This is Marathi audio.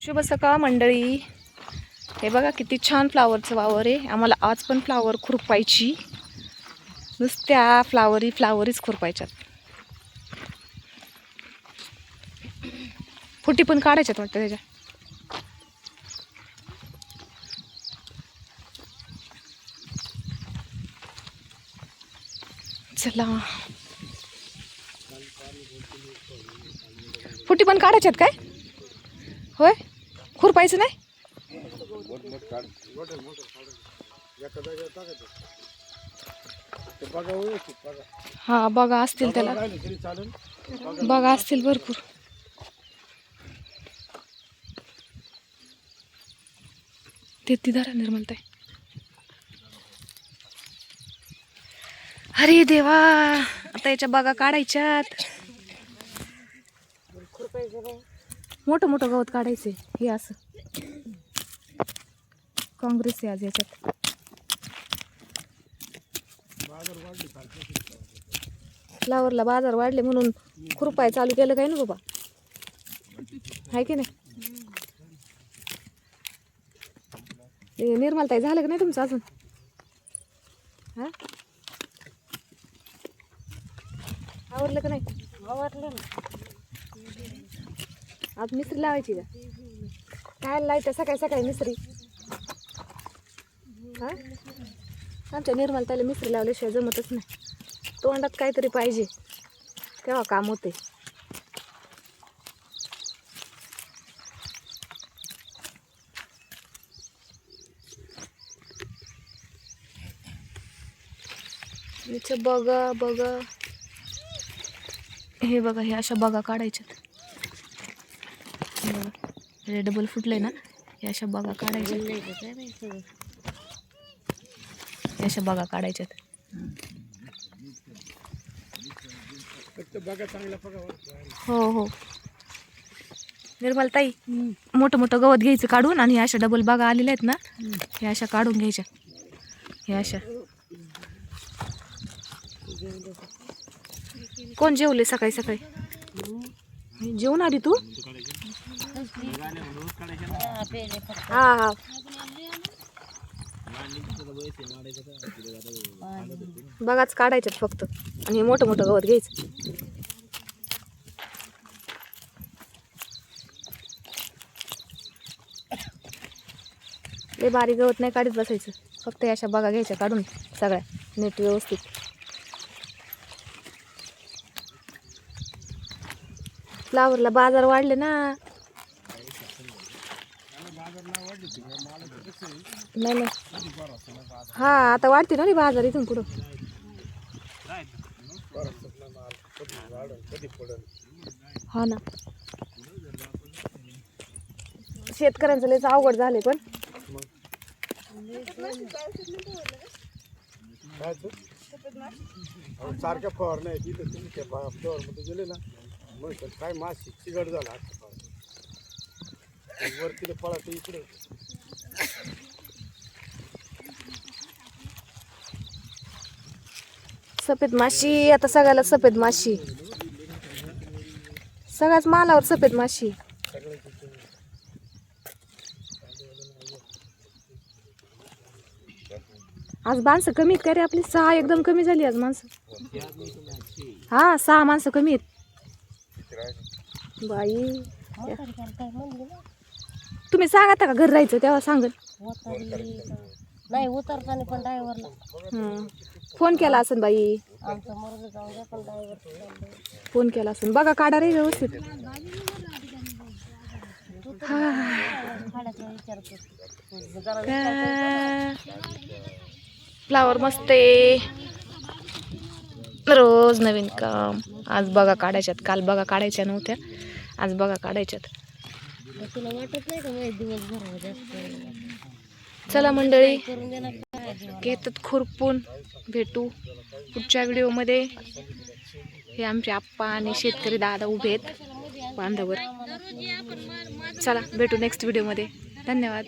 शुभ सकाळ मंडळी. हे बघा किती छान फ्लावरचं वावर आहे. आम्हाला आज पण फ्लावर खुरपायची, नुसत्या फ्लावरीच खुरपायच्यात. फुटी पण काढायच्यात वाटतं त्याच्या. चला, फुटी पण काढायच्यात काय? होय, खुरपायचं नाही. हा बघा असतील त्याला, बघा असतील भरपूर. ते ती धरा निर्मलताई. अरे देवा, आता याच्या बागा काढायच्यात. मोठं मोठं गवत काढायचंय. हे असं काँग्रेस आहे आज याच्यात. फ्लावरला बाजार वाढले म्हणून खुरपाय चालू केलं काय ना बाबा, हाय की नाही? निर्मलताई झालं का नाही तुमचं अजून? हा, आवरलं का नाही? आवरलं ना. आज मिस्त्री लावायची का? काय लावायचं सकाळी सकाळी मिस्त्री? हा, आमच्या निर्मलताईला मिस्त्री लावल्याशिवाय जमतच नाही. तोंडात काहीतरी पाहिजे तेव्हा काम होते. बघा बघा, हे बघा, हे अशा बघा काढायच्यात. हे डबल फुटलंय ना, हे अशा बघा काढायच्यात. अशा बघा काढायच्यात. हो हो निर्मलताई, मोठं मोठं गवत घ्यायचं काढून, आणि अशा डबल बागा आलेल्या आहेत ना, हे अशा काढून घ्यायच्या. हे अशा. कोण जेवले सकाळी सकाळी? जेवून आली तू? हा हा, बघाच काढायच्यात फक्त, आणि हे मोठं मोठं गवत घ्यायचं. लय बारीक गवत नाही काढत बसायचं, फक्त अशा बघा घ्यायच्या काढून सगळ्या नीट व्यवस्थित. फ्लावरला बाजार वाढले ना. नाही नाही, हा आता वाढते ना रे बाजार इथून पुढं. हा ना, शेतकऱ्यांचं लयच अवघड झाले. पण सारख्या फवार नाही तिथे तुम्ही त्या फ्लॉवर मध्ये गेले ना, मग काय माशी चिघट झाला वरती पळा इकडे. सफेद माशी, आता सगळ्याला सफेद माशी, सगळ्याच मालावर सफेद माशी. आज माणसं कमी आहेत का रे आपली? 6 एकदम कमी झाली आज माणसं. हा 6 माणसं कमी आहेत बाई. तुम्ही सांगा का घरी राहायचं तेव्हा सांगल नाही. उतरताना पण ड्रायव्हरला फोन केला असेल बाई, फोन केला असेल. बघा काढा रे व्यवस्थित. फ्लावर मस्त आहे, रोज नवीन काम. आज बघा काढायच्यात, काल बघा काढायच्या नव्हत्या, आज बघा काढायच्यात. तुला वाटत नाही का दिवसभर? चला मंडळी, घेतात खुरपून. भेटू पुढच्या व्हिडिओमध्ये. हे आमचे आप्पा आणि शेतकरी दादा उभे आहेत बांधावर. चला भेटू नेक्स्ट व्हिडिओमध्ये. धन्यवाद.